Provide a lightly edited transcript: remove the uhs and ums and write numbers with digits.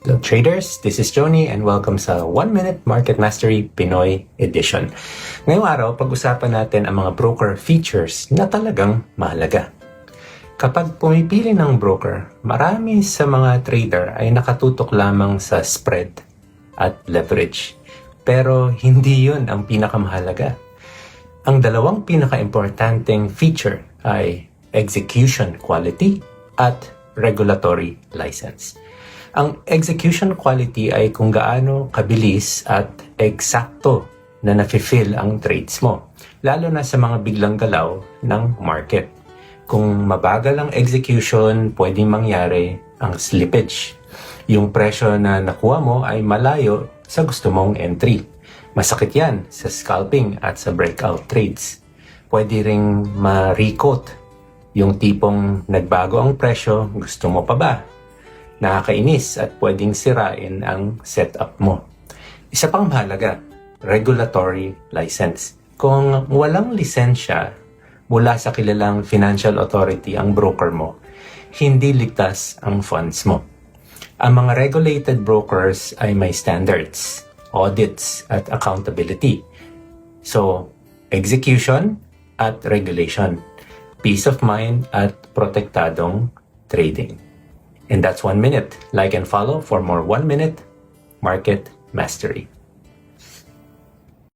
Hello traders, this is Johnny and welcome sa 1 Minute Market Mastery Pinoy Edition. Ngayong araw, pag-usapan natin ang mga broker features na talagang mahalaga. Kapag pumipili ng broker, marami sa mga trader ay nakatutok lamang sa spread at leverage. Pero hindi yun ang pinakamahalaga. Ang dalawang pinaka-importanteng feature ay execution quality at regulatory license. Ang execution quality ay kung gaano kabilis at eksakto na nafe-fill ang trades mo, lalo na sa mga biglang galaw ng market. Kung mabagal ang execution, pwedeng mangyari ang slippage. Yung presyo na nakuha mo ay malayo sa gusto mong entry. Masakit yan sa scalping at sa breakout trades. Pwede ring ma-recoat, yung tipong nagbago ang presyo, gusto mo pa ba? Nakakainis at pwedeng sirain ang setup mo. Isa pang mahalaga, regulatory license. Kung walang lisensya mula sa kilalang financial authority ang broker mo, hindi ligtas ang funds mo. Ang mga regulated brokers ay may standards, audits at accountability. So, execution at regulation, peace of mind at protektadong trading. And that's 1 minute. Like and follow for more 1 minute market mastery.